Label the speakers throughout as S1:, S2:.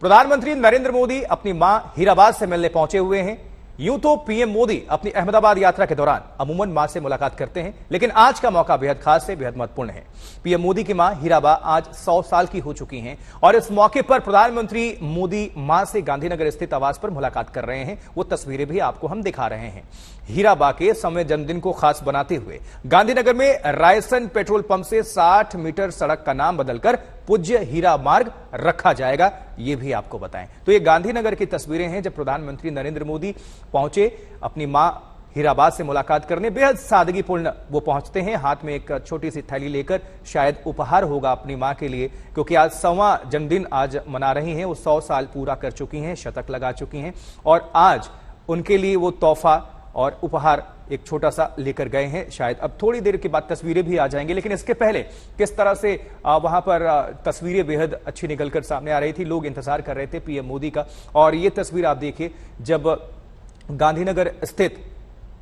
S1: प्रधानमंत्री नरेंद्र मोदी अपनी मां हीराबाद से मिलने पहुंचे हुए हैं। यूं तो पीएम मोदी अपनी अहमदाबाद यात्रा के दौरान अमूमन मां से मुलाकात करते हैं, लेकिन आज का मौका बेहद खास है, बेहद महत्वपूर्ण है। पीएम मोदी की मां हीराबा आज 100 साल की हो चुकी हैं और इस मौके पर प्रधानमंत्री मोदी मां से गांधीनगर स्थित आवास पर मुलाकात कर रहे हैं। वो तस्वीरें भी आपको हम दिखा रहे हैं। हीराबा के समय जन्मदिन को खास बनाते हुए गांधीनगर में रायसन पेट्रोल पंप से 60 मीटर सड़क का नाम बदलकर पूज्य हीरा मार्ग रखा जाएगा, ये भी आपको बताएं। तो ये गांधीनगर की तस्वीरें हैं जब प्रधानमंत्री नरेंद्र मोदी पहुंचे अपनी मां हीराबाद से मुलाकात करने। बेहद सादगीपूर्ण वो पहुंचते हैं, हाथ में एक छोटी सी थैली लेकर, शायद उपहार होगा अपनी मां के लिए, क्योंकि आज 100वां जन्मदिन आज मना रही हैं। वो 100 साल पूरा कर चुकी हैं, शतक लगा चुकी हैं और आज उनके लिए वो तोहफा और उपहार एक छोटा सा लेकर गए हैं। शायद अब थोड़ी देर के बाद तस्वीरें भी आ जाएंगी, लेकिन इसके पहले किस तरह से वहां पर तस्वीरें बेहद अच्छी निकलकर सामने आ रही थी। लोग इंतजार कर रहे थे पीएम मोदी का। और ये तस्वीर आप देखिए जब गांधीनगर स्थित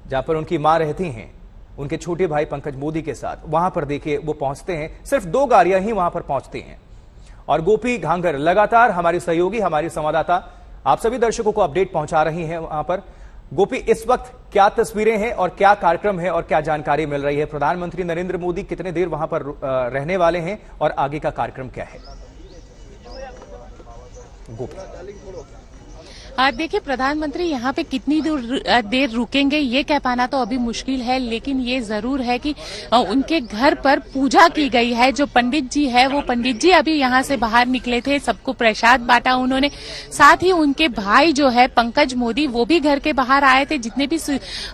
S1: जहां पर उनकी मां रहती हैं, उनके छोटे भाई पंकज मोदी के साथ, वहां पर देखिए वो पहुंचते हैं। सिर्फ 2 गाड़ियां ही वहां पर पहुंचती हैं और गोपी घांगर लगातार हमारी सहयोगी, हमारी संवाददाता आप सभी दर्शकों को अपडेट पहुंचा रही हैं वहां पर। गोपी, इस वक्त क्या तस्वीरें हैं और क्या कार्यक्रम है और क्या जानकारी मिल रही है? प्रधानमंत्री नरेंद्र मोदी कितने देर वहां पर रहने वाले हैं और आगे का कार्यक्रम क्या है? गोपी,
S2: देखिए, प्रधानमंत्री यहाँ पे कितनी देर रुकेंगे ये कह पाना तो अभी मुश्किल है, लेकिन ये जरूर है कि उनके घर पर पूजा की गई है। जो पंडित जी है वो पंडित जी अभी यहाँ से बाहर निकले थे, सबको प्रसाद बांटा उन्होंने। साथ ही उनके भाई जो है पंकज मोदी, वो भी घर के बाहर आए थे। जितने भी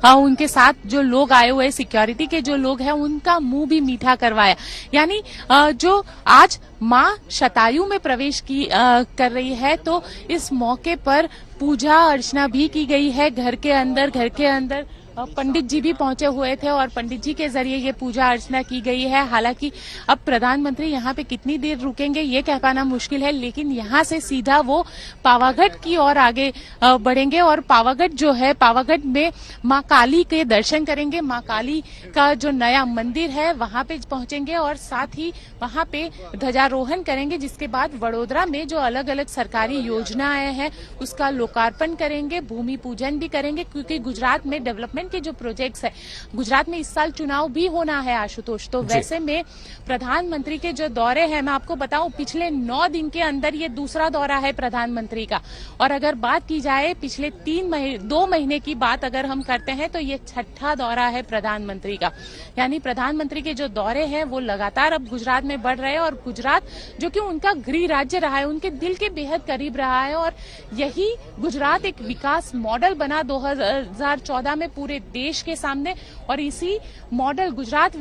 S2: उनके साथ जो लोग आए हुए सिक्योरिटी के जो लोग हैं, उनका मुंह भी मीठा करवाया। यानी जो आज मां शतायु में प्रवेश कर रही है, तो इस मौके पर पूजा अर्चना भी की गई है। घर के अंदर पंडित जी भी पहुंचे हुए थे और पंडित जी के जरिए ये पूजा अर्चना की गई है। हालांकि अब प्रधानमंत्री यहाँ पे कितनी देर रुकेंगे ये कह पाना मुश्किल है, लेकिन यहाँ से सीधा वो पावागढ़ की ओर आगे बढ़ेंगे और पावागढ़ जो है, पावागढ़ में मां काली के दर्शन करेंगे। मां काली का जो नया मंदिर है वहां पे पहुंचेंगे और साथ ही वहां पे ध्वजारोहण करेंगे। जिसके बाद वडोदरा में जो अलग अलग सरकारी योजनाएं हैं उसका लोकार्पण करेंगे, भूमि पूजन भी करेंगे, क्योंकि गुजरात में डेवलपमेंट के जो प्रोजेक्ट्स है, गुजरात में इस साल चुनाव भी होना है आशुतोष। तो वैसे में प्रधानमंत्री के जो दौरे हैं, मैं आपको बताऊं पिछले 9 दिन के अंदर ये दूसरा दौरा है प्रधानमंत्री का। और अगर बात की जाए पिछले 2 महीने की बात अगर हम करते हैं तो ये 6ठा दौरा है प्रधानमंत्री का। यानी प्रधानमंत्री के जो दौरे हैं वो लगातार अब गुजरात में बढ़ रहे हैं और गुजरात जो कि उनका गृह राज्य रहा है, उनके दिल के बेहद करीब रहा है। और यही गुजरात एक विकास मॉडल बना 2014 में पूरे देश के सामने, और इसी मॉडल गुजरात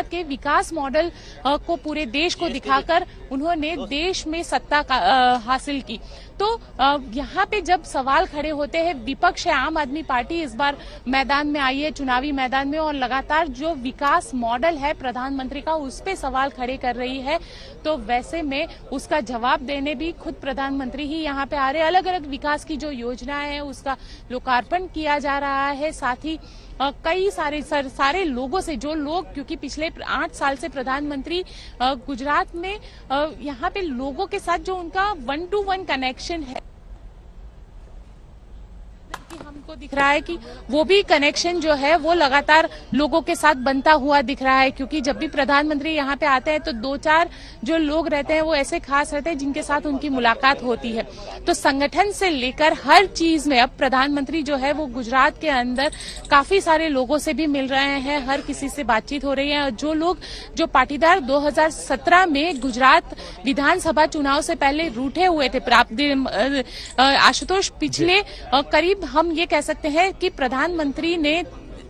S2: के विकास मॉडल को पूरे देश को दिखाकर उन्होंने देश में सत्ता हासिल की। तो यहाँ पे जब सवाल खड़े होते हैं, विपक्ष है आम आदमी पार्टी इस बार मैदान में आई है, चुनावी मैदान में, और लगातार जो विकास मॉडल है प्रधानमंत्री का उस पे सवाल खड़े कर रही है। तो वैसे में उसका जवाब देने भी खुद प्रधानमंत्री ही यहाँ पे आ रहे हैं। अलग अलग विकास की जो योजनाएं हैं उसका लोकार्पण किया जा रहा है। साथ ही कई सारे लोगों से, जो लोग, क्योंकि पिछले 8 साल से प्रधानमंत्री गुजरात में यहाँ पे लोगों के साथ जो उनका 1-to-1 कनेक्शन है कि हमको दिख रहा है कि वो भी कनेक्शन जो है वो लगातार लोगों के साथ बनता हुआ दिख रहा है। क्योंकि जब भी प्रधानमंत्री यहाँ पे आते हैं तो 2-4 जो लोग रहते हैं वो ऐसे खास रहते हैं जिनके साथ उनकी मुलाकात होती है। तो संगठन से लेकर हर चीज में अब प्रधानमंत्री जो है वो गुजरात के अंदर काफी सारे लोगों से भी मिल रहे हैं, हर किसी से बातचीत हो रही है। जो पाटीदार 2017 में गुजरात विधानसभा चुनाव से पहले रूठे हुए थे, आशुतोष, पिछले करीब हम ये कह सकते हैं कि प्रधानमंत्री ने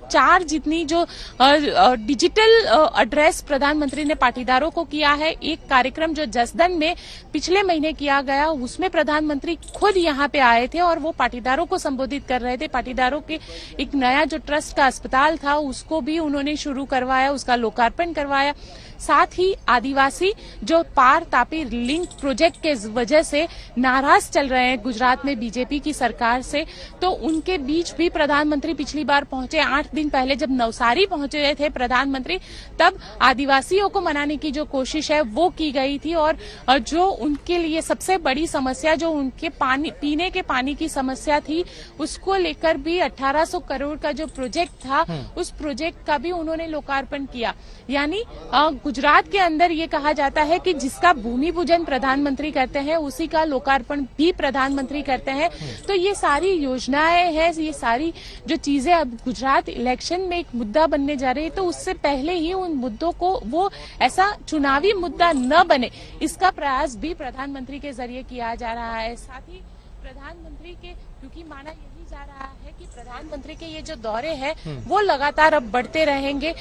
S2: 4 जितनी जो डिजिटल एड्रेस प्रधानमंत्री ने पाटीदारों को किया है। एक कार्यक्रम जो जसदन में पिछले महीने किया गया, उसमें प्रधानमंत्री खुद यहाँ पे आए थे और वो पाटीदारों को संबोधित कर रहे थे। पाटीदारों के एक नया जो ट्रस्ट का अस्पताल था उसको भी उन्होंने शुरू करवाया, उसका लोकार्पण करवाया। साथ ही आदिवासी जो पार तापी लिंक प्रोजेक्ट के वजह से नाराज चल रहे हैं गुजरात में बीजेपी की सरकार से, तो उनके बीच भी प्रधानमंत्री पिछली बार पहुंचे 8 दिन पहले जब नवसारी पहुंचे थे प्रधानमंत्री, तब आदिवासियों को मनाने की जो कोशिश है वो की गई थी। और जो उनके लिए सबसे बड़ी समस्या जो उनके पीने के पानी की समस्या थी, उसको लेकर भी 1800 करोड़ का जो प्रोजेक्ट था उस प्रोजेक्ट का भी उन्होंने लोकार्पण किया। यानी गुजरात के अंदर ये कहा जाता है कि जिसका भूमि पूजन प्रधानमंत्री करते हैं उसी का लोकार्पण भी प्रधानमंत्री करते हैं। तो ये सारी योजनाएं हैं, ये सारी जो चीजें अब गुजरात इलेक्शन में एक मुद्दा बनने जा रही है, तो उससे पहले ही उन मुद्दों को वो ऐसा चुनावी मुद्दा न बने, इसका प्रयास भी प्रधानमंत्री के जरिए किया जा रहा है। साथ ही प्रधानमंत्री के, क्योंकि माना यही जा रहा है कि प्रधानमंत्री के ये जो दौरे हैं वो लगातार अब बढ़ते रहेंगे।